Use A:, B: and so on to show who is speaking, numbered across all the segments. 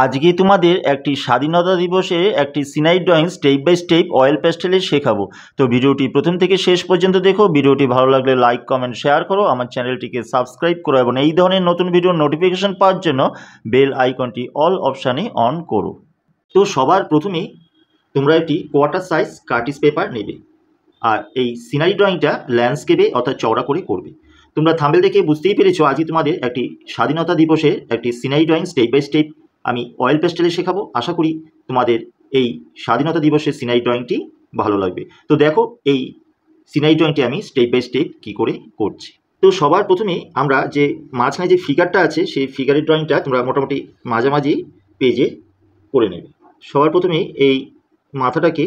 A: আজকে তোমাদের একটি স্বাধীনতা দিবসে একটি scenery drawing step by step oil প্যাস্টেলে শেখাবো। তো ভিডিওটি প্রথম থেকে শেষ পর্যন্ত দেখো। ভিডিওটি ভালো লাগলে লাইক কমেন্ট শেয়ার করো, আমার চ্যানেলটিকে সাবস্ক্রাইব করো এবং এই ধরনের নতুন ভিডিওর নোটিফিকেশন পাওয়ার জন্য বেল আইকনটি অল অপশানে অন করো। তো সবার প্রথমেই তোমরা একটি কোয়ার্টার সাইজ কার্টিস পেপার নেবে আর এই সিনারি ড্রয়িংটা ল্যান্ডস্কেপে অর্থাৎ চওড়া করে করবে। তোমরা থাম্বনেল দেখে বুঝতেই পেরেছো আজকে তোমাদের একটি স্বাধীনতা দিবসের একটি scenery drawing step by step আমি অয়েল পেস্টেলে শেখাবো। আশা করি তোমাদের এই স্বাধীনতা দিবসের সিনারি ড্রয়িংটি ভালো লাগবে। তো দেখো এই সিনারি ড্রয়িংটি আমি স্টেপ বাই স্টেপ কী করে করছি। তো সবার প্রথমে আমরা যে মাঝখানে যে ফিগারটা আছে সেই ফিগারের ড্রয়িংটা তোমরা মোটামুটি মাঝামাঝি পেজে করে নেবে। সবার প্রথমে এই মাথাটাকে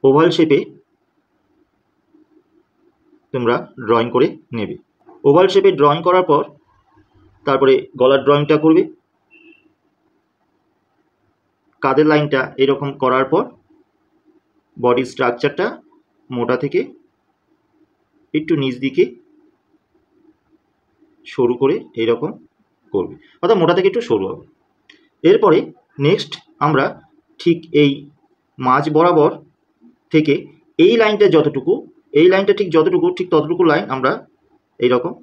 A: ওভাল শেপে তোমরা ড্রয়িং করে নেবে। ওভাল শেপে ড্রয়িং করার পর তারপরে গলার ড্রয়িংটা করবে। কাঁধের লাইনটা এরকম করার পর বডির স্ট্রাকচারটা মোটা থেকে একটু নিচ দিকে সরু করে এইরকম করবে, অর্থাৎ মোটা থেকে একটু সরু হবে। এরপরে নেক্সট আমরা ঠিক এই মাঝ বরাবর থেকে এই লাইনটা যতটুকু, এই লাইনটা ঠিক যতটুকু ঠিক ততটুকু লাইন আমরা এইরকম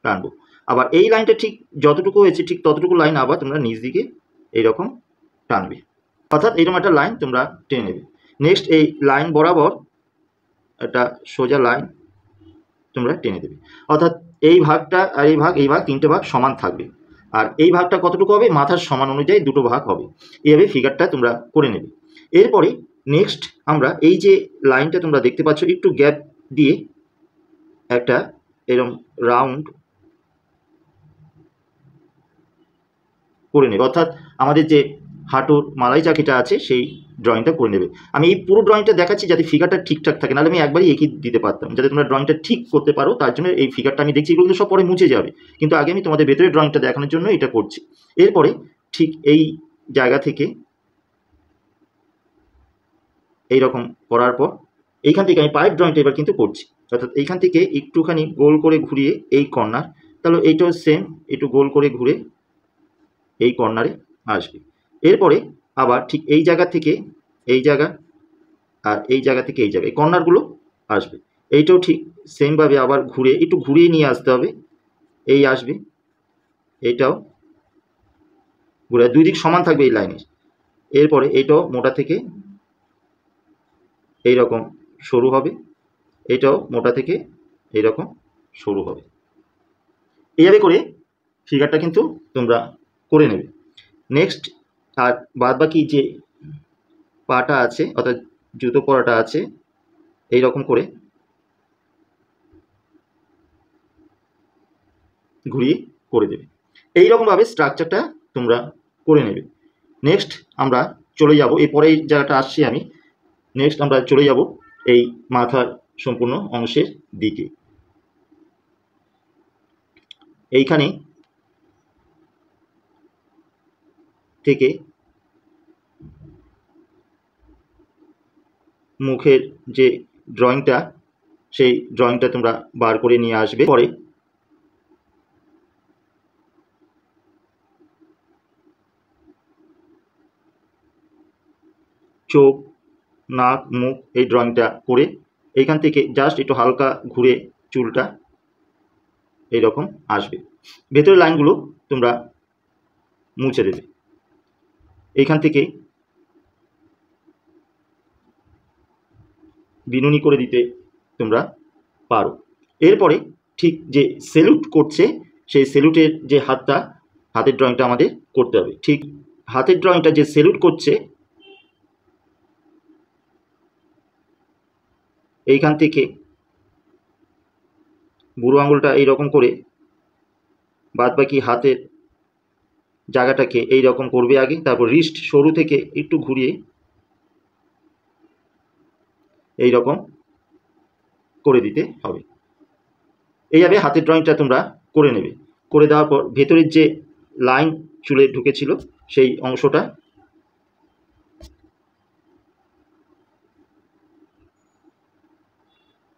A: টানবো। আবার এই লাইনটা ঠিক যতটুকু হয়েছে ঠিক ততটুকু লাইন আবার তোমরা নিচ দিকে এইরকম টানবে, অর্থাৎ এইরকম একটা লাইন তোমরা টেনে নেবে। নেক্সট এই লাইন বরাবর একটা সোজা লাইন তোমরা টেনে দেবে, অর্থাৎ এই ভাগটা আর এই ভাগ তিনটে ভাগ সমান থাকবে। আর এই ভাগটা কতটুকু হবে, মাথার সমান অনুযায়ী দুটো ভাগ হবে। এইভাবে ফিগারটা তোমরা করে নেবে। এরপরে নেক্সট আমরা এই যে লাইনটা তোমরা দেখতে পাচ্ছ একটু গ্যাপ দিয়ে একটা এরকম রাউন্ড করে নেবে, অর্থাৎ আমাদের যে হাঁটুর মালাই চাকিটা আছে সেই ড্রয়িংটা করে নেবে। আমি এই পুরো ড্রয়িংটা দেখাচ্ছি যাতে ফিগারটা ঠিকঠাক থাকে, নাহলে আমি একবারই এঁকে দিতে পারতাম। যাতে তোমরা ড্রয়িংটা ঠিক করতে পারো তার জন্য এই ফিগারটা আমি দেখছি, এগুলো সব পরে মুছে যাবে, কিন্তু আগে আমি তোমাদের ভেতরের ড্রয়িংটা দেখানোর জন্য এটা করছি। এরপরে ঠিক এই জায়গা থেকে এইরকম করার পর এইখান থেকে আমি পায়ের ড্রয়িংটা এবার কিন্তু করছি, অর্থাৎ এইখান থেকে একটুখানি গোল করে ঘুরিয়ে এই কর্নার, তাহলে এইটাও সেম একটু গোল করে ঘুরে এই কর্নারে আসবে। এরপরে আবার ঠিক এই জায়গা থেকে এই জায়গা আর এই জায়গা থেকে এই জায়গায় এই কর্নারগুলো আসবে। এইটাও ঠিক সেমভাবে আবার ঘুরে একটু ঘুরিয়ে নিয়ে আসতে হবে, এই আসবে, এইটাও ঘুরে দুই দিক সমান থাকবে এই লাইনের। এরপরে এইটাও মোটা থেকে এইরকম সরু হবে, এটাও মোটা থেকে এইরকম সরু হবে। এইভাবে করে ফিগারটা কিন্তু তোমরা করে নেবে। নেক্সট আর বাদ বাকি যে পাটা আছে অর্থাৎ জুতো পরাটা আছে এইরকম করে ঘুরিয়ে করে দেবে। এইরকমভাবে স্ট্রাকচারটা তোমরা করে নেবে। নেক্সট আমরা চলে যাব, এরপরে এই জায়গাটা আসছি আমি, নেক্সট আমরা চলে যাব এই মাথার সম্পূর্ণ অংশের দিকে। এইখানে থেকে মুখের যে ড্রয়িংটা সেই ড্রয়িংটা তোমরা বার করে নিয়ে আসবে। পরে চোখ, নাক, মুখ এই ড্রয়িংটা করে এইখান থেকে জাস্ট একটু হালকা ঘুরে চুলটা এইরকম আসবে। ভেতরের লাইনগুলো তোমরা মুছে দেবে। এইখান থেকে বিনুনি করে দিতে তোমরা পারো। এরপরে ঠিক যে সেলুট করছে সেই সেলুটের যে হাতটা, হাতের ড্রয়িংটা আমাদের করতে হবে। ঠিক হাতের ড্রয়িংটা যে সেলুট করছে এইখান থেকে বুড়ো আঙুলটা এইরকম করে বাদবাকি হাতের জায়গাটাকে এইরকম করবে আগে, তারপর রিস্ট সরু থেকে একটু ঘুরিয়ে এইরকম করে দিতে হবে। এইভাবে হাতের ড্রয়িংটা তোমরা করে নেবে। করে দেওয়ার পর ভেতরের যে লাইন চুলে ঢুকেছিল সেই অংশটা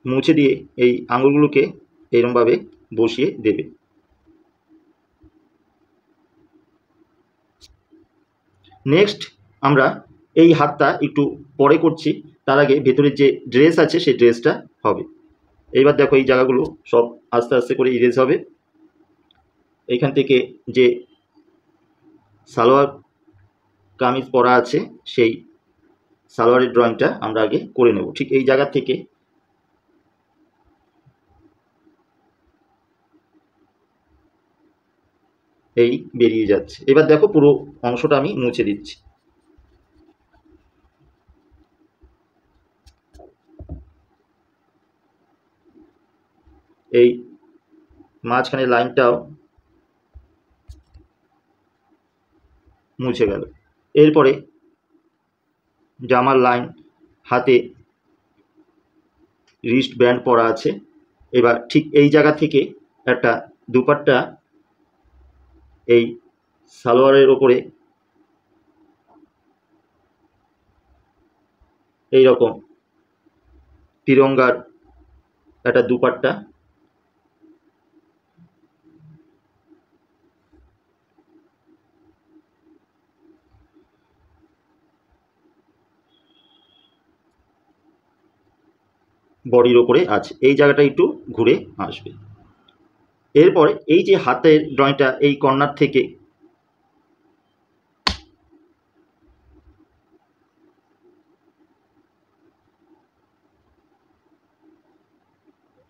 A: মুছে দিয়ে এই আঙুলগুলোকে এইরকমভাবে বসিয়ে দেবে। নেক্সট আমরা এই হাতটা একটু পরে করছি, তার আগে ভেতরের যে ড্রেস আছে সেই ড্রেসটা হবে। এইবার দেখো এই জায়গাগুলো সব আস্তে আস্তে করে ইরেজ হবে। এইখান থেকে যে সালোয়ার কামিজ পরা আছে সেই সালোয়ারের ড্রয়িংটা আমরা আগে করে নেব। ঠিক এই জায়গা থেকে এই বেরিয়ে যাচ্ছে। এবার দেখো পুরো অংশটা আমি মুছে দিচ্ছি। এই মাঝখানে লাইনটাও মুছে গেল। এরপরে জামার লাইন, হাতে রিস্ট ব্যান্ড পরা আছে। এবার ঠিক এই জায়গা থেকে একটা দুপাট্টা এই সালোয়ারের ওপরে এই রকম তিরঙ্গার একটা দুপাট্টা, বডির ওপরে আছে। এই জায়গাটা একটু ঘুরে আসবে। এরপরে এই যে হাতের ড্রয়িংটা এই কর্নার থেকে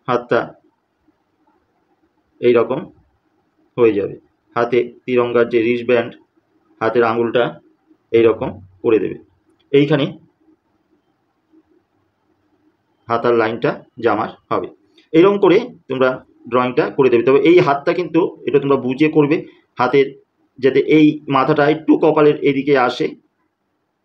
A: হাতটা এই রকম হয়ে যাবে। হাতে তিরঙ্গার যে রিস্ট ব্যান্ড, হাতের আঙুলটা এই রকম করে দেবে। এইখানে হাতার লাইনটা জামার হবে। এরকম করে তোমরা ড্রয়িংটা করে দেবে। তবে এই হাতটা কিন্তু এটা তোমরা বুঝে করবে, হাতের যাতে এই মাথাটা একটু কপালের এদিকে আসে,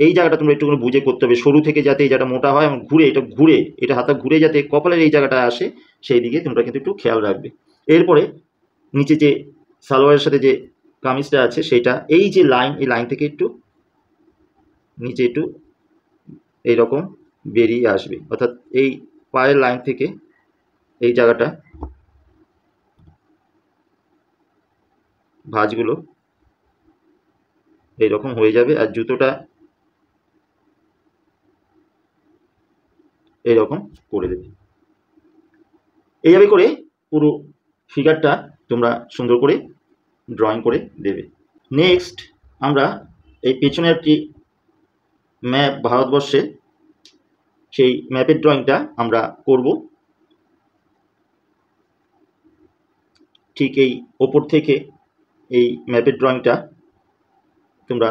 A: এই জায়গাটা তোমরা একটু বুঝে করতে হবে। সরু থেকে যাতে এই জায়গাটা মোটা হয় এবং ঘুরে এটা হাতটা ঘুরে যাতে কপালের এই জায়গাটা আসে, সেই দিকে তোমরা কিন্তু একটু খেয়াল রাখবে। এরপরে নিচে যে সালোয়ারের সাথে যে কামিজটা আছে সেইটা এই যে লাইন, এই লাইন থেকে একটু নিচে একটু এইরকম বেরিয়ে আসবে, অর্থাৎ এই পায়ের লাইন থেকে এই জায়গাটা ভাঁজগুলো এইরকম হয়ে যাবে। আর জুতোটা এইরকম করে দেবে। এইভাবে করে পুরো ফিগারটা তোমরা সুন্দর করে ড্রয়িং করে দেবে। নেক্সট আমরা এই পেছনে একটি ম্যাপ, ভারতবর্ষে সেই ম্যাপের ড্রয়িংটা আমরা করব। ঠিক এই ওপর থেকে এই ম্যাপের ড্রয়িংটা তোমরা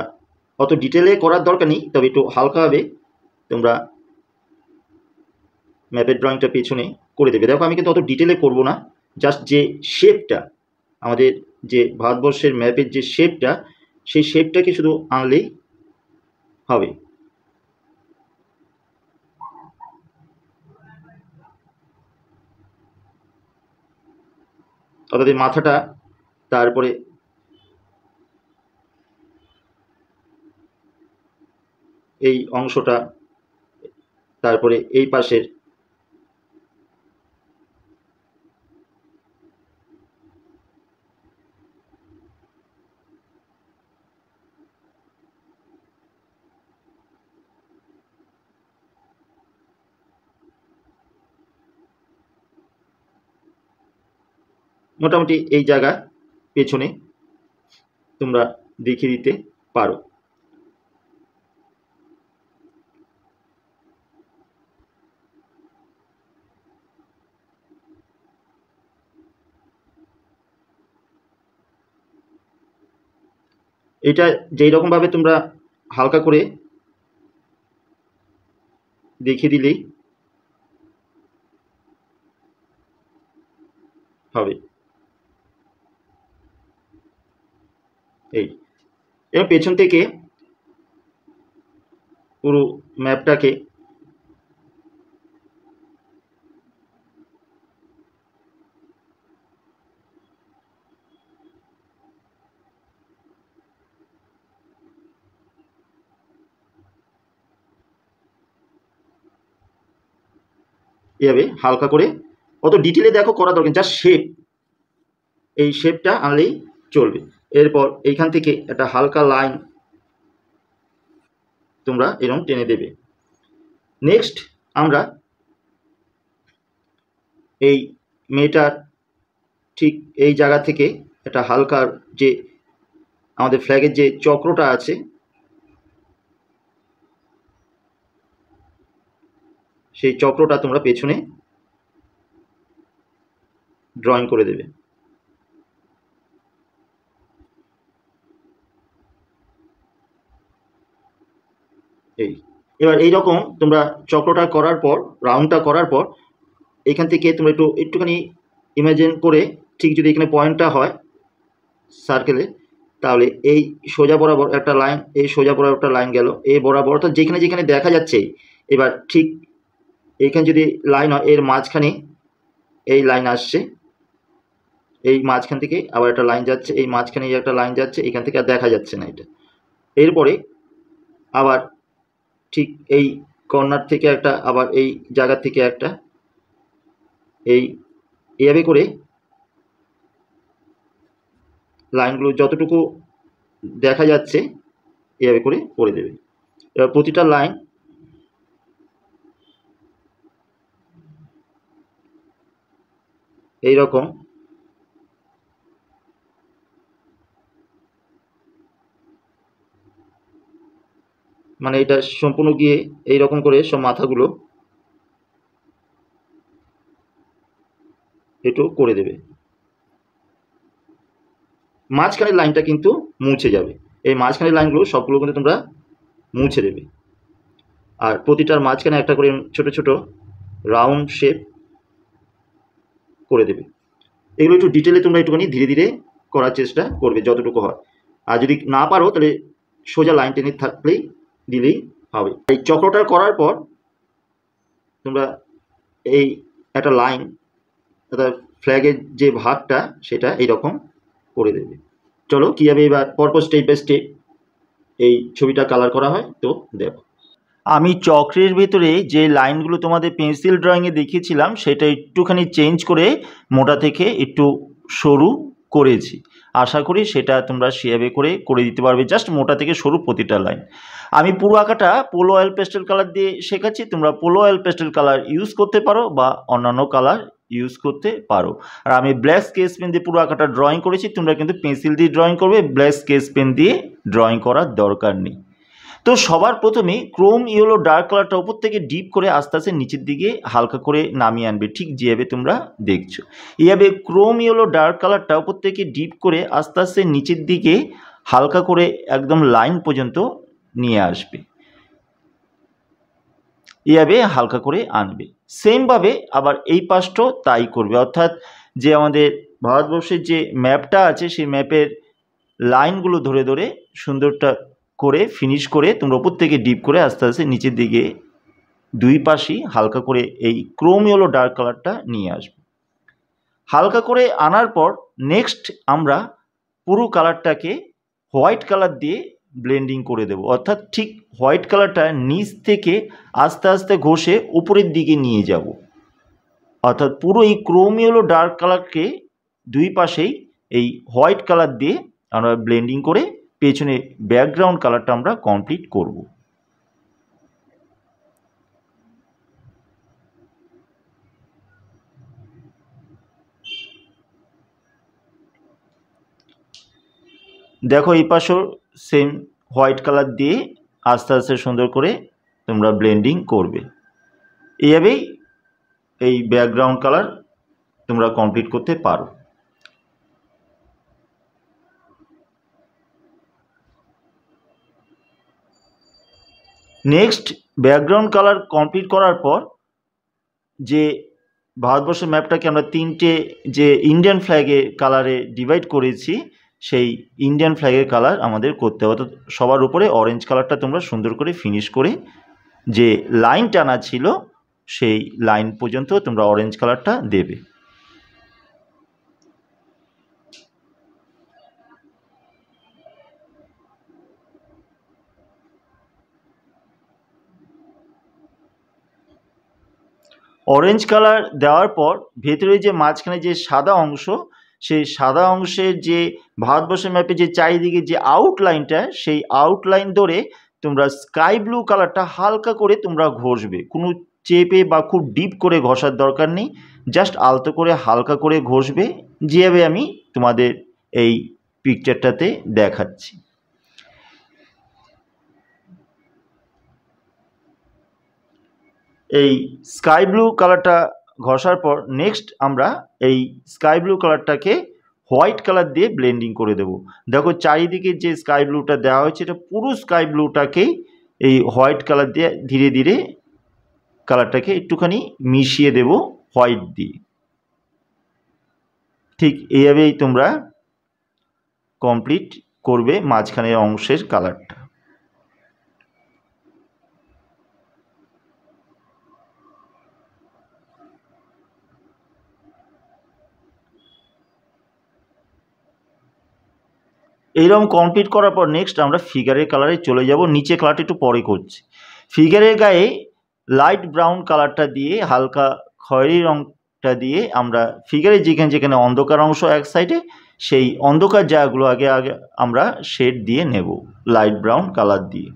A: অত ডিটেলে করার দরকার নেই, তবে একটু হালকাভাবে তোমরা ম্যাপের ড্রয়িংটা পেছনে করে দেবে। দেখো আমি কিন্তু অত ডিটেলে করব না, জাস্ট যে শেপটা, আমাদের যে ভারতবর্ষের ম্যাপের যে শেপটা, সেই শেপটাকে শুধু আনলেই হবে। অর্থাৎ এই মাথাটা, তারপরে এই অংশটা, তারপরে এই পাশের মোটামুটি এই জায়গা পেছনে তোমরা দেখিয়ে দিতে পারো। এটা যেই রকমভাবে তোমরা হালকা করে দেখিয়ে দিলেই হবে। এই এবং পেছন থেকে পুরো ম্যাপটাকে এভাবে হালকা করে, অত ডিটেলে দেখো করা দরকার, জাস্ট শেপ, এই শেপটা আনলেই চলবে। এরপর এইখান থেকে একটা হালকা লাইন তোমরা এরকম টেনে দেবে। নেক্সট আমরা এই মেয়েটার ঠিক এই জায়গা থেকে একটা হালকা যে আমাদের ফ্ল্যাগের যে চক্রটা আছে সেই চক্রটা তোমরা পেছনে ড্রয়িং করে দেবে। এবার এইরকম তোমরা চক্রটা করার পর, রাউন্ডটা করার পর, এখান থেকে তোমরা একটুখানি ইমাজিন করে ঠিক যদি এখানে পয়েন্টটা হয় সার্কেলে, তাহলে এই সোজা বরাবর একটা লাইন, এই সোজা বরাবর একটা লাইন গেল, এই বরাবর, অর্থাৎ যেখানে যেখানে দেখা যাচ্ছে এবার ঠিক এইখানে যদি লাইন হয় এর মাঝখানে এই লাইন আসছে, এই মাঝখান থেকে আবার একটা লাইন যাচ্ছে, এই মাঝখানে একটা লাইন যাচ্ছে, এখান থেকে আর দেখা যাচ্ছে না এটা। এরপরে আবার ঠিক এই কর্নার থেকে একটা, আবার এই জায়গা থেকে একটা, এইভাবে করে লাইনগুলো যতটুকু দেখা যাচ্ছে এইভাবে করে দেবে। এবার প্রতিটা লাইন এইরকম মানে এটা সম্পূর্ণ গিয়ে এইরকম করে সব মাথাগুলো একটু করে দেবে। মাঝখানের লাইনটা কিন্তু মুছে যাবে, এই মাঝখানের লাইনগুলো সবগুলো কিন্তু তোমরা মুছে দেবে। আর প্রতিটার মাঝখানে একটা করে ছোট ছোট রাউন্ড শেপ করে দেবে। এগুলো একটু ডিটেলে তোমরা একটুখানি ধীরে ধীরে করার চেষ্টা করবে যতটুকু হয়। আর যদি না পারো তাহলে সোজা লাইন টেনে থাকলেই দিলেই হবে। এই চক্রটা করার পর তোমরা এই একটা লাইন অর্থাৎ ফ্ল্যাগের যে ভাগটা সেটা এইরকম করে দেবে। চলো কীভাবে এবার পরপর স্টেপ বাই স্টেপ এই ছবিটা কালার করা হয় তো দেখো। আমি চক্রের ভেতরে যে লাইনগুলো তোমাদের পেন্সিল ড্রয়িংয়ে দেখিয়েছিলাম সেটা একটুখানি চেঞ্জ করে মোটা থেকে একটু সরু করেছি। আশা করি সেটা তোমরা সেভাবে করে দিতে পারবে, জাস্ট মোটা থেকে সরু প্রতিটা লাইন। আমি পুরো আঁকাটা পোলো অয়েল পেস্টেল কালার দিয়ে শেখাচ্ছি, তোমরা polo oil pastel colour use করতে পারো বা অন্যান্য কালার ইউজ করতে পারো। আর আমি ব্ল্যাক স্কেচ পেন দিয়ে পুরো আঁকাটা ড্রয়িং করেছি, তোমরা কিন্তু পেন্সিল দিয়ে ড্রয়িং করবে, ব্ল্যাক স্কেচ পেন দিয়ে ড্রয়িং করার দরকার নেই। তো সবার প্রথমে ক্রোম ইয়েলো ডার্ক কালারটা উপর থেকে ডিপ করে আস্তে আস্তে নিচের দিকে হালকা করে নামিয়ে আনবে, ঠিক যেভাবে তোমরা দেখছো। এইভাবে ক্রোম ইয়েলো ডার্ক কালারটা উপর থেকে ডিপ করে আস্তে আস্তে নিচের দিকে হালকা করে একদম লাইন পর্যন্ত নিয়ে আসবে, এইভাবে হালকা করে আনবে। সেমভাবে আবার এই পাশটাও তাই করবে, অর্থাৎ যে আমাদের ভারতবর্ষের যে ম্যাপটা আছে সেই ম্যাপের লাইনগুলো ধরে ধরে সুন্দরটা করে ফিনিশ করে তোমরা উপর থেকে ডিপ করে আস্তে আস্তে নিচের দিকে দুই পাশেই হালকা করে এই ক্রোম ইয়েলো ডার্ক কালারটা নিয়ে আসবে। হালকা করে আনার পর নেক্সট আমরা পুরো কালারটাকে হোয়াইট কালার দিয়ে ব্লেন্ডিং করে দেব, অর্থাৎ ঠিক হোয়াইট কালারটা নিচ থেকে আস্তে আস্তে ঘষে উপরের দিকে নিয়ে যাব, অর্থাৎ পুরো এই ক্রোম ইয়েলো ডার্ক কালারকে দুই পাশেই এই হোয়াইট কালার দিয়ে আমরা ব্লেন্ডিং করে পেছনে ব্যাকগ্রাউন্ড কালারটা আমরা কমপ্লিট করব। দেখো এই পাশেও সেম হোয়াইট কালার দিয়ে আস্তে আস্তে সুন্দর করে তোমরা ব্লেন্ডিং করবে, এইভাবেই এই ব্যাকগ্রাউন্ড কালার তোমরা কমপ্লিট করতে পারো। নেক্সট ব্যাকগ্রাউন্ড কালার কমপ্লিট করার পর যে ভারতবর্ষের ম্যাপটাকে আমরা তিনটে যে ইন্ডিয়ান ফ্ল্যাগের কালারে ডিভাইড করেছি সেই ইন্ডিয়ান ফ্ল্যাগের কালার আমাদের করতে হবে। অর্থাৎ সবার উপরে অরেঞ্জ কালারটা তোমরা সুন্দর করে ফিনিশ করে যে লাইন টানা ছিল সেই লাইন পর্যন্ত তোমরা অরেঞ্জ কালারটা দেবে। অরেঞ্জ কালার দেওয়ার পর ভেতরে যে মাঝখানে যে সাদা অংশ সেই সাদা অংশের যে ভারতবর্ষের ম্যাপে যে চারিদিকে যে আউটলাইনটা সেই আউটলাইন ধরে তোমরা স্কাই ব্লু কালারটা হালকা করে তোমরা ঘষবে, কোনো চেপে বা খুব ডিপ করে ঘষার দরকার নেই, জাস্ট আলতো করে হালকা করে ঘষবে, যেভাবে আমি তোমাদের এই পিকচারটাতে দেখাচ্ছি। এই স্কাই ব্লু কালারটা ঘষার পর নেক্সট আমরা এই স্কাই ব্লু কালারটাকে হোয়াইট কালার দিয়ে ব্লেন্ডিং করে দেব। দেখো চারিদিকে যে স্কাই ব্লুটা দেওয়া হয়েছে এটা পুরো স্কাই ব্লুটাকেই এই হোয়াইট কালার দিয়ে ধীরে ধীরে কালারটাকে একটুখানি মিশিয়ে দেব হোয়াইট দিয়ে। ঠিক এইভাবেই তোমরা কমপ্লিট করবে মাঝখানের অংশের কালারটা। এইরকম কমপ্লিট করার পর নেক্সট আমরা ফিগারের কালারে চলে যাব। নিচে কালারটা একটু পরে করছি। ফিগারের গায়ে লাইট ব্রাউন কালারটা দিয়ে হালকা খয়েরি রঙটা দিয়ে আমরা ফিগারের যেখানে যেখানে অন্ধকার অংশ এক সাইডে, সেই অন্ধকার জায়গাগুলো আগে আগে আমরা শেড দিয়ে নেব লাইট ব্রাউন কালার দিয়ে।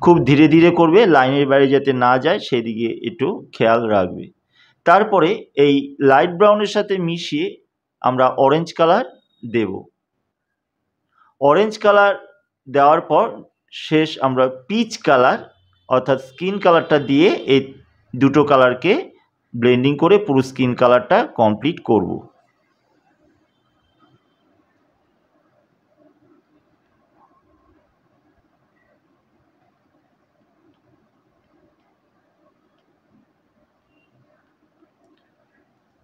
A: খুব ধীরে ধীরে করবে, লাইনের বাইরে যাতে না যায় সেদিকে একটু খেয়াল রাখবে। তারপরে এই লাইট ব্রাউনের সাথে মিশিয়ে আমরা অরেঞ্জ কালার দেব। অরেঞ্জ কালার দেওয়ার পর শেষ আমরা পিচ কালার অর্থাৎ স্কিন কালারটা দিয়ে এই দুটো কালারকে ব্লেন্ডিং করে পুরো স্কিন কালারটা কমপ্লিট করব।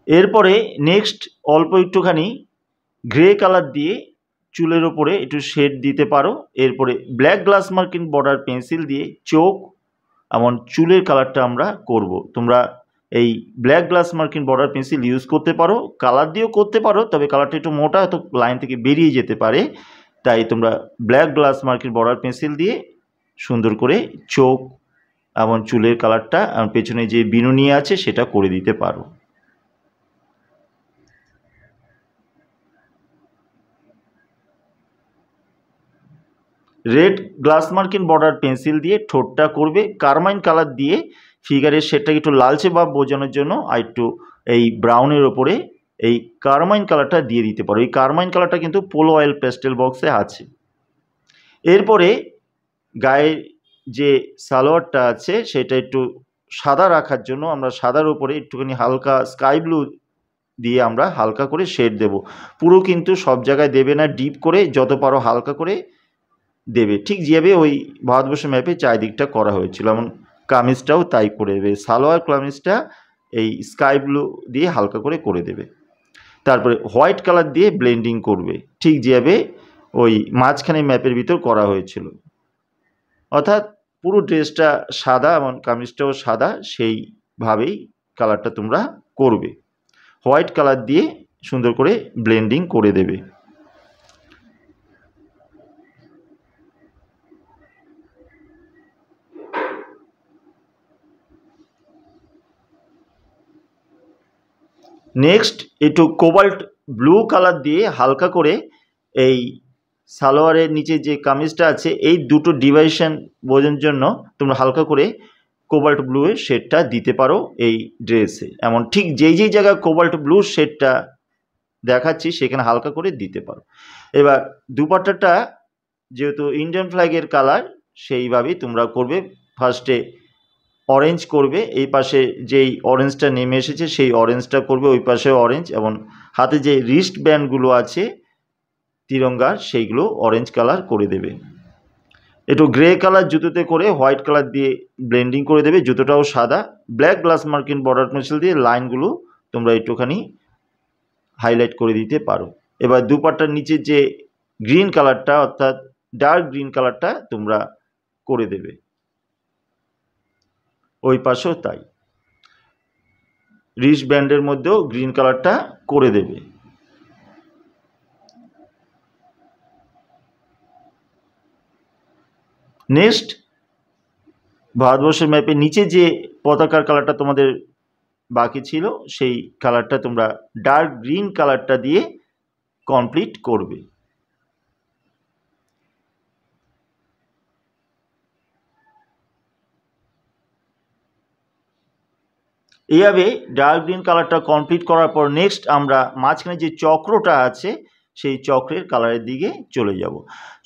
A: এরপরে নেক্সট অল্প একটুখানি গ্রে কালার দিয়ে চুলের ওপরে একটু শেড দিতে পারো। এরপরে black glass marking border pencil দিয়ে চোখ এমন চুলের কালারটা আমরা করব। তোমরা এই black glass marking border pencil use করতে পারো, কালার দিয়েও করতে পারো, তবে কালারটা একটু মোটা তো লাইন থেকে বেরিয়ে যেতে পারে, তাই তোমরা black glass marking border pencil দিয়ে সুন্দর করে চোখ এমন চুলের কালারটা পেছনে যে বিনুনি আছে সেটা করে দিতে পারো। Red glass marking border pencil দিয়ে ঠোঁটটা করবে কারমাইন কালার দিয়ে, ফিগারের শেডটাকে একটু লালচে ভাব বোঝানোর জন্য আর একটু এই ব্রাউনের ওপরে এই কারমাইন কালারটা দিয়ে দিতে পারো। এই কারমাইন কালারটা কিন্তু পোলো অয়েল পেস্টেল বক্সে আছে। এরপরে গায়ের যে সালোয়ারটা আছে সেটা একটু সাদা রাখার জন্য আমরা সাদার উপরে একটুখানি হালকা স্কাই ব্লু দিয়ে আমরা হালকা করে শেড দেব। পুরো কিন্তু সব জায়গায় দেবে না, ডিপ করে যত পারো হালকা করে দেবে, ঠিক যেভাবে ওই ভারতবর্ষ ম্যাপে চারিদিকটা করা হয়েছিল এমন কামিজটাও তাই করে দেবে। সালোয়ার কামিজটা এই স্কাই ব্লু দিয়ে হালকা করে দেবে। তারপরে হোয়াইট কালার দিয়ে ব্লেন্ডিং করবে, ঠিক যেভাবে ওই মাঝখানে ম্যাপের ভিতর করা হয়েছিল, অর্থাৎ পুরো ড্রেসটা সাদা এমন কামিজটাও সাদা, সেইভাবেই কালারটা তোমরা করবে। হোয়াইট কালার দিয়ে সুন্দর করে ব্লেন্ডিং করে দেবে। নেক্সট একটু কোবাল্ট ব্লু কালার দিয়ে হালকা করে এই সালোয়ারের নিচে যে কামিজটা আছে এই দুটো ডিভাইশন বোঝানোর জন্য তোমরা হালকা করে কোবাল্ট ব্লুয়ের শেডটা দিতে পারো এই ড্রেসে। এমন ঠিক যেই যেই জায়গায় কোবাল্ট ব্লু শেডটা দেখাচ্ছি সেখানে হালকা করে দিতে পারো। এবার দুপাট্টাটা যেহেতু ইন্ডিয়ান ফ্ল্যাগের কালার সেইভাবেই তোমরা করবে। ফার্স্টে অরেঞ্জ করবে, এই পাশে যেই অরেঞ্জটা নেমে এসেছে সেই অরেঞ্জটা করবে, ওই পাশে অরেঞ্জ, এবং হাতে যে রিস্ট ব্যান্ডগুলো আছে তিরঙ্গার সেইগুলো অরেঞ্জ কালার করে দেবে। একটু গ্রে কালার জুতোতে করে হোয়াইট কালার দিয়ে ব্লেন্ডিং করে দেবে, জুতোটাও সাদা। Black glass marking border pencil দিয়ে লাইনগুলো তোমরা একটুখানি হাইলাইট করে দিতে পারো। এবার দুপাট্টার নিচে যে গ্রিন কালারটা অর্থাৎ ডার্ক গ্রিন কালারটা তোমরা করে দেবে, ওই পাশেও তাই রিস্ট ব্যান্ডের মধ্যেও গ্রিন কালারটা করে দেবে। নেক্সট ভারতবর্ষের ম্যাপে নিচে যে পতাকার কালারটা তোমাদের বাকি ছিল সেই কালারটা তোমরা ডার্ক গ্রিন কালারটা দিয়ে কমপ্লিট করবে। এইভাবে ডার্ক গ্রিন কালারটা কমপ্লিট করার পর নেক্সট আমরা মাঝখানে যে চক্রটা আছে সেই চক্রের কালারের দিকে চলে যাব।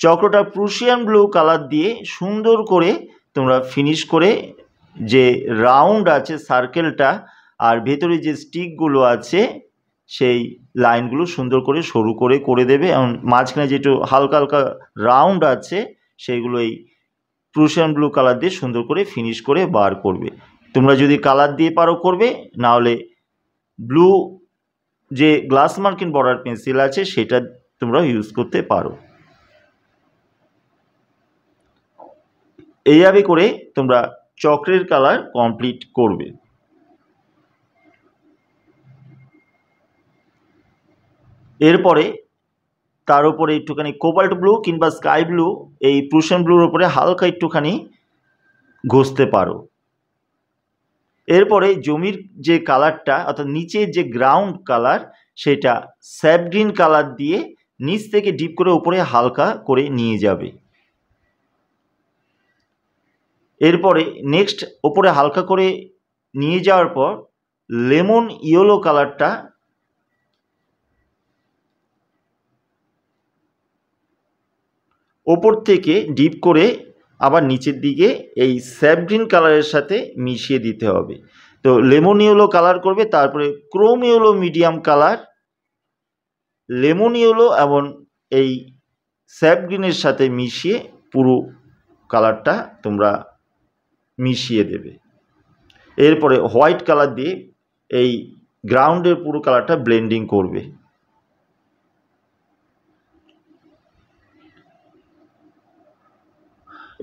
A: চক্রটা প্রুশিয়ান ব্লু কালার দিয়ে সুন্দর করে তোমরা ফিনিশ করে যে রাউন্ড আছে সার্কেলটা আর ভেতরে যে স্টিকগুলো আছে সেই লাইনগুলো সুন্দর করে সরু করে করে দেবে। এবং মাঝখানে যেটা হালকা হালকা রাউন্ড আছে সেইগুলো এই প্রুশিয়ান ব্লু কালার দিয়ে সুন্দর করে ফিনিশ করে বার করবে। তোমরা যদি কালার দিয়ে পারো করবে, না হলে ব্লু যে গ্লাস মার্কিং বর্ডার পেন্সিল আছে সেটা তোমরা ইউজ করতে পারো। এইভাবে করে তোমরা চক্রের কালার কমপ্লিট করবে। এরপরে তার উপরে একটুখানি কোবাল্ট ব্লু কিংবা স্কাই ব্লু এই প্রুশিয়ান ব্লুর উপরে হালকা একটুখানি ঘষতে পারো। এরপরে জমির যে কালারটা অর্থাৎ নিচের যে গ্রাউন্ড কালার সেটা স্যাপ গ্রিন কালার দিয়ে নিচ থেকে ডিপ করে উপরে হালকা করে নিয়ে যাবে। এরপরে নেক্সট ওপরে হালকা করে নিয়ে যাওয়ার পর লেমন ইয়েলো কালারটা ওপর থেকে ডিপ করে আবার নিচের দিকে এই স্যাপ গ্রিন কালারের সাথে মিশিয়ে দিতে হবে। তো লেমন ইয়েলো কালার করবে, তারপরে Chrome yellow medium colour, lemon yellow এবং এই স্যাপ গ্রিনের সাথে মিশিয়ে পুরো কালারটা তোমরা মিশিয়ে দেবে। এরপরে হোয়াইট কালার দিয়ে এই গ্রাউন্ডের পুরো কালারটা ব্লেন্ডিং করবে।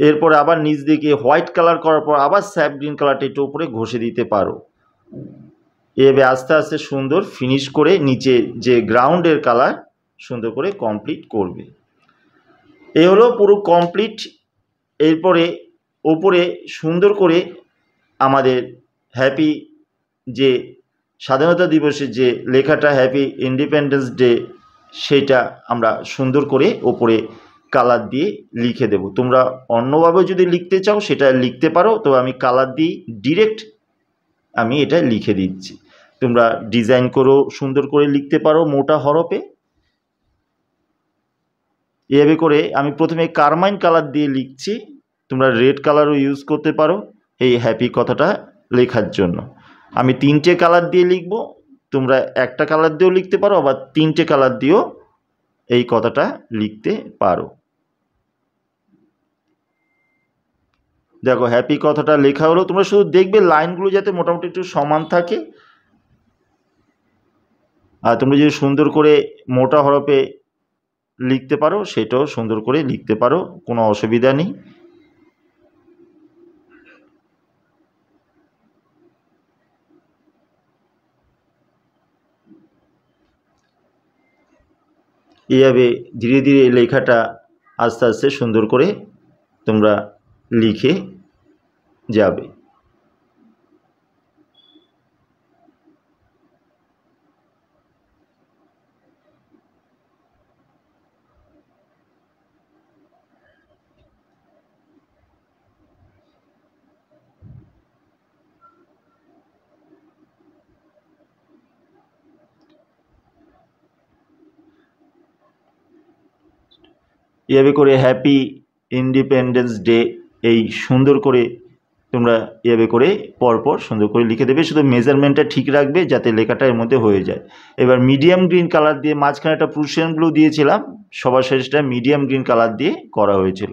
A: এরপরে আবার নিচ দিকে হোয়াইট কালার করার পর আবার স্যাপ গ্রিন কালারটা একটু উপরে ঘষে দিতে পারো। এভাবে আস্তে আস্তে সুন্দর ফিনিশ করে নিচে যে গ্রাউন্ডের কালার সুন্দর করে কমপ্লিট করবে। এ হলো পুরো কমপ্লিট। এরপরে ওপরে সুন্দর করে আমাদের হ্যাপি যে স্বাধীনতা দিবসের যে লেখাটা হ্যাপি ইন্ডিপেন্ডেন্স ডে সেটা আমরা সুন্দর করে ওপরে কালার দিয়ে লিখে দেব। তোমরা অন্যভাবে যদি লিখতে চাও সেটা লিখতে পারো, তবে আমি কালার দিয়ে ডিরেক্ট আমি এটা লিখে দিচ্ছি। তোমরা ডিজাইন করেও সুন্দর করে লিখতে পারো মোটা হরফে। এভাবে করে আমি প্রথমে কারমাইন কালার দিয়ে লিখছি, তোমরা রেড কালারও ইউজ করতে পারো এই হ্যাপি কথাটা লেখার জন্য। আমি 3টে কালার দিয়ে লিখব, তোমরা একটা কালার দিয়েও লিখতে পারো, আবার 3টে কালার দিয়েও এই কথাটা লিখতে পারো। দেখো হ্যাপি কথাটা লেখা হলো। তোমরা শুধু দেখবে লাইনগুলো যাতে মোটামুটি একটু সমান থাকে। আর তোমরা যদি সুন্দর করে মোটা হরফে লিখতে পারো সেটাও সুন্দর করে লিখতে পারো, কোনো অসুবিধা নেই। এইভাবে ধীরে ধীরে লেখাটা আস্তে আস্তে সুন্দর করে তোমরা লিখে যাবে। এভাবে করে হ্যাপি ইন্ডিপেন্ডেন্স ডে এই সুন্দর করে তোমরা এভাবে করে পরপর সুন্দর করে লিখে দেবে। শুধু মেজারমেন্টটা ঠিক রাখবে যাতে লেখাটা এর মধ্যে হয়ে যায়। এবার মিডিয়াম গ্রিন কালার দিয়ে মাঝখানে একটা প্রুশিয়ান ব্লু দিয়েছিলাম, সবার শেষটা মিডিয়াম গ্রিন কালার দিয়ে করা হয়েছিল।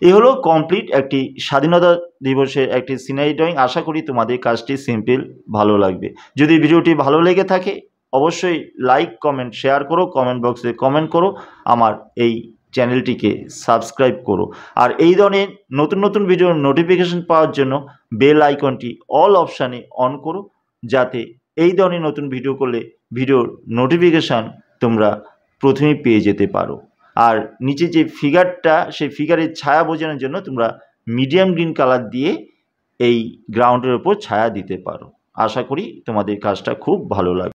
A: এই হলো কমপ্লিট একটি স্বাধীনতা দিবসের একটি সিনারি ড্রয়িং। আশা করি তোমাদের কাজটি সিম্পল ভালো লাগবে। যদি ভিডিওটি ভালো লেগে থাকে অবশ্যই লাইক কমেন্ট শেয়ার করো, কমেন্ট বক্সে কমেন্ট করো, আমার এই চ্যানেলটিকে সাবস্ক্রাইব করো। আর এই ধরনের নতুন নতুন ভিডিওর নোটিফিকেশন পাওয়ার জন্য বেল আইকনটি অল অপশানে অন করো, যাতে এই ধরনের নতুন ভিডিও করলে ভিডিওর নোটিফিকেশান তোমরা প্রথমেই পেয়ে যেতে পারো। আর নিচে যে ফিগারটা সেই ফিগারের ছায়া বোঝানোর জন্য তোমরা মিডিয়াম গ্রিন কালার দিয়ে এই গ্রাউন্ডের ওপর ছায়া দিতে পারো। আশা করি তোমাদের কাজটা খুব ভালো লাগবে।